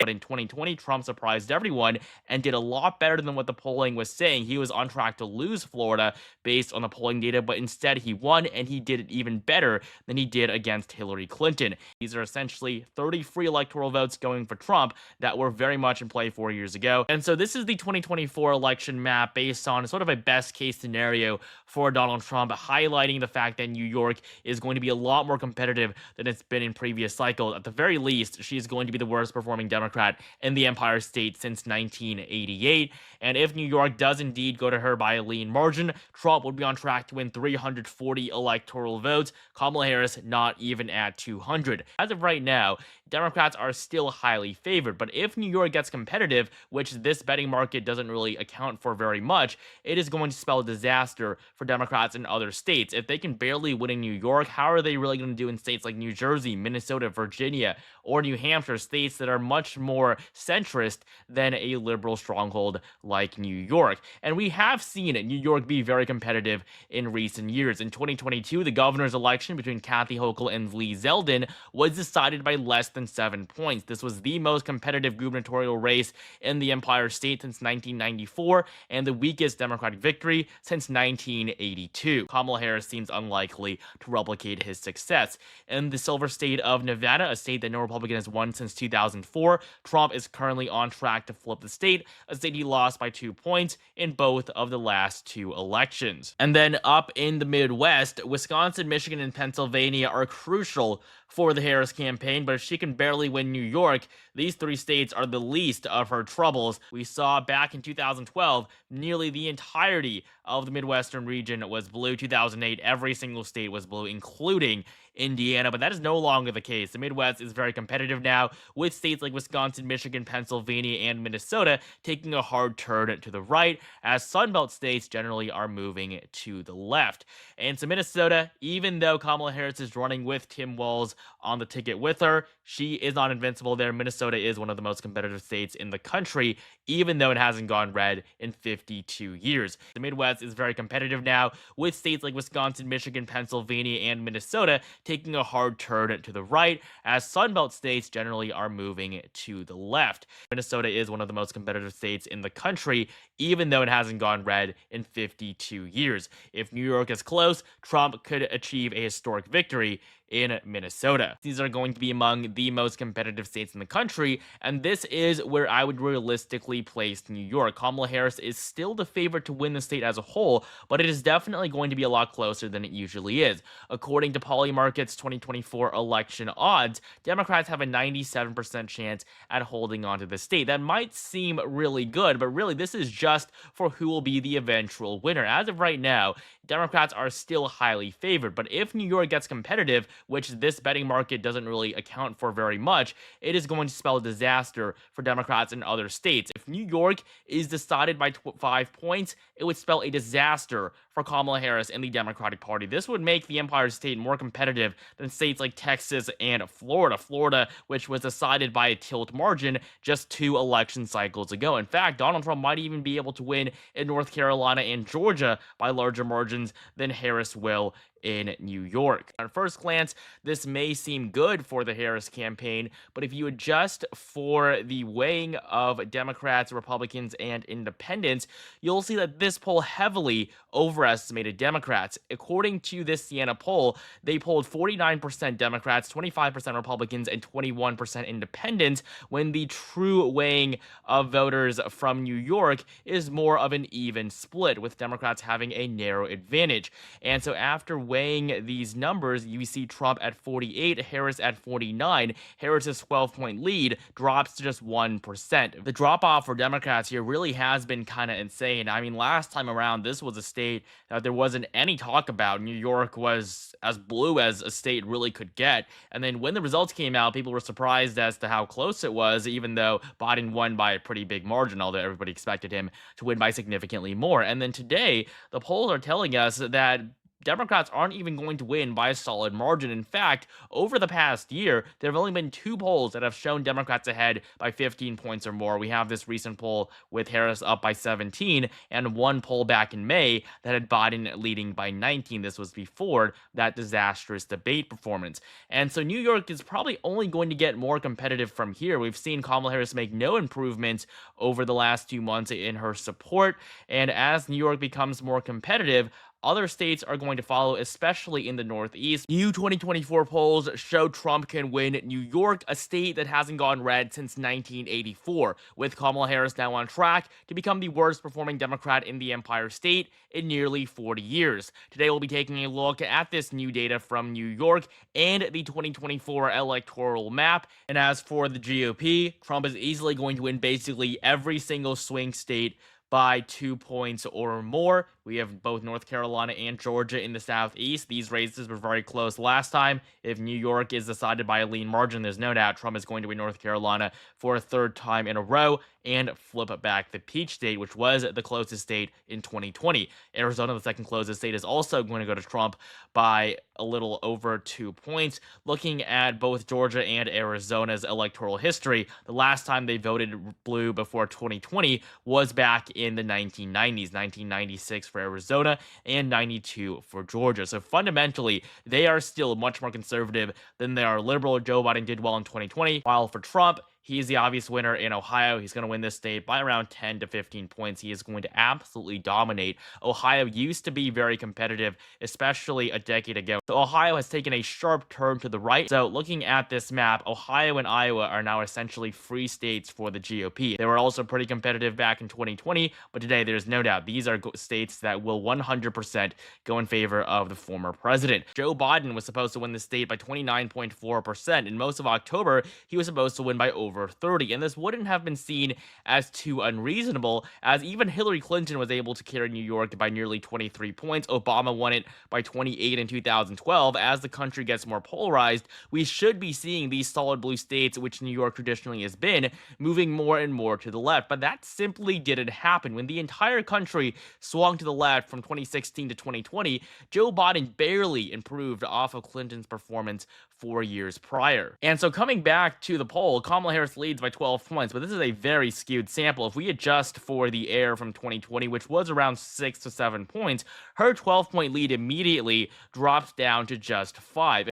But in 2020, Trump surprised everyone and did a lot better than what the polling was saying. He was on track to lose Florida based on the polling data, but instead he won, and he did it even better than he did against Hillary Clinton. These are essentially 30 free electoral votes going for Trump that were very much in play 4 years ago. And so this is the 2024 election map based on sort of a best case scenario for Donald Trump, highlighting the fact that New York is going to be a lot more competitive than it's been in previous cycles. At the very least, she is going to be the worst performing Democrat in the Empire State since 1988. And if New York does indeed go to her by a lean margin, Trump would be on track to win 340 electoral votes, Kamala Harris not even at 200. As of right now, Democrats are still highly favored, but if New York gets competitive, which this betting market doesn't really account for very much, it is going to spell disaster for Democrats in other states. If they can barely win in New York, how are they really going to do in states like New Jersey, Minnesota, Virginia, or New Hampshire, states that are much more centrist than a liberal stronghold like New York? And we have seen New York be very competitive in recent years. In 2022, the governor's election between Kathy Hochul and Lee Zeldin was decided by less than 7 points. This was the most competitive gubernatorial race in the Empire State since 1994 and the weakest Democratic victory since 1982. Kamala Harris seems unlikely to replicate his success. In the silver state of Nevada, a state that no Republican has won since 2004, Trump is currently on track to flip the state, a state he lost by 2 points in both of the last two elections. And then up in the Midwest, Wisconsin, Michigan, and Pennsylvania are crucial for the Harris campaign, but if she can barely win New York, these three states are the least of her troubles. We saw back in 2012, nearly the entirety of the Midwestern region was blue. 2008, every single state was blue, including Indiana, but that is no longer the case. The Midwest is very competitive now, with states like Wisconsin, Michigan, Pennsylvania, and Minnesota taking a hard turn to the right, as Sunbelt states generally are moving to the left. And so Minnesota, even though Kamala Harris is running with Tim Walz on the ticket with her, she is not invincible there. Minnesota is one of the most competitive states in the country, even though it hasn't gone red in 52 years. The Midwest is very competitive now, with states like Wisconsin, Michigan, Pennsylvania, and Minnesota taking a hard turn to the right, as Sunbelt states generally are moving to the left. Minnesota is one of the most competitive states in the country, even though it hasn't gone red in 52 years. If New York is close, Trump could achieve a historic victory in Minnesota. These are going to be among the most competitive states in the country, and this is where I would realistically place New York. Kamala Harris is still the favorite to win the state as a whole, but it is definitely going to be a lot closer than it usually is. According to Polymarket's 2024 election odds, Democrats have a 97% chance at holding on to the state. That might seem really good, but really this is just for who will be the eventual winner. As of right now, Democrats are still highly favored, but if New York gets competitive, which this betting market doesn't really account for very much, it is going to spell disaster for Democrats in other states. If New York is decided by 5 points, it would spell a disaster for Kamala Harris and the Democratic Party. This would make the Empire State more competitive than states like Texas and Florida. Florida, which was decided by a tilt margin just 2 election cycles ago. In fact, Donald Trump might even be able to win in North Carolina and Georgia by larger margins than Harris will in New York. At first glance, this may seem good for the Harris campaign, but if you adjust for the weighing of Democrats, Republicans, and independents, you'll see that this poll heavily overestimated Democrats. According to this Siena poll, they polled 49% Democrats, 25% Republicans, and 21% independents, when the true weighing of voters from New York is more of an even split, with Democrats having a narrow advantage. And so after weighing these numbers, you see Trump at 48, Harris at 49. Harris's 12-point lead drops to just 1%. The drop-off for Democrats here really has been kind of insane. I mean, last time around, this was a state that there wasn't any talk about. New York was as blue as a state really could get. And then when the results came out, people were surprised as to how close it was, even though Biden won by a pretty big margin, although everybody expected him to win by significantly more. And then today, the polls are telling us that Democrats aren't even going to win by a solid margin. In fact, over the past year, there have only been two polls that have shown Democrats ahead by 15 points or more. We have this recent poll with Harris up by 17, and one poll back in May that had Biden leading by 19. This was before that disastrous debate performance. And so New York is probably only going to get more competitive from here. We've seen Kamala Harris make no improvement over the last 2 months in her support. And as New York becomes more competitive, other states are going to follow, especially in the Northeast. New 2024 polls show Trump can win New York, a state that hasn't gone red since 1984, with Kamala Harris now on track to become the worst performing Democrat in the Empire State in nearly 40 years. Today, we'll be taking a look at this new data from New York and the 2024 electoral map. And as for the GOP, Trump is easily going to win basically every single swing state by 2 points or more. We have both North Carolina and Georgia in the Southeast. These races were very close last time. If New York is decided by a lean margin, there's no doubt Trump is going to win North Carolina for a third time in a row and flip back the Peach State, which was the closest state in 2020. Arizona, the second closest state, is also going to go to Trump by a little over 2 points. Looking at both Georgia and Arizona's electoral history, the last time they voted blue before 2020 was back in the 1990s, 1996 for Arizona and 92 for Georgia. So fundamentally, they are still much more conservative than they are liberal. Joe Biden did well in 2020, while for Trump, he's the obvious winner in Ohio. He's going to win this state by around 10 to 15 points. He is going to absolutely dominate. Ohio used to be very competitive, especially a decade ago. So Ohio has taken a sharp turn to the right. So looking at this map, Ohio and Iowa are now essentially free states for the GOP. They were also pretty competitive back in 2020, but today there's no doubt these are states that will 100% go in favor of the former president. Joe Biden was supposed to win the state by 29.4%. In most of October, he was supposed to win by over 30, and this wouldn't have been seen as too unreasonable, as even Hillary Clinton was able to carry New York by nearly 23 points. Obama won it by 28 in 2012. As the country gets more polarized, we should be seeing these solid blue states, which New York traditionally has been, moving more and more to the left, but that simply didn't happen. When the entire country swung to the left from 2016 to 2020, Joe Biden barely improved off of Clinton's performance 4 years prior. And so coming back to the poll, Kamala Harris leads by 12 points, but this is a very skewed sample. If we adjust for the error from 2020, which was around 6 to 7 points, her 12-point lead immediately drops down to just 5.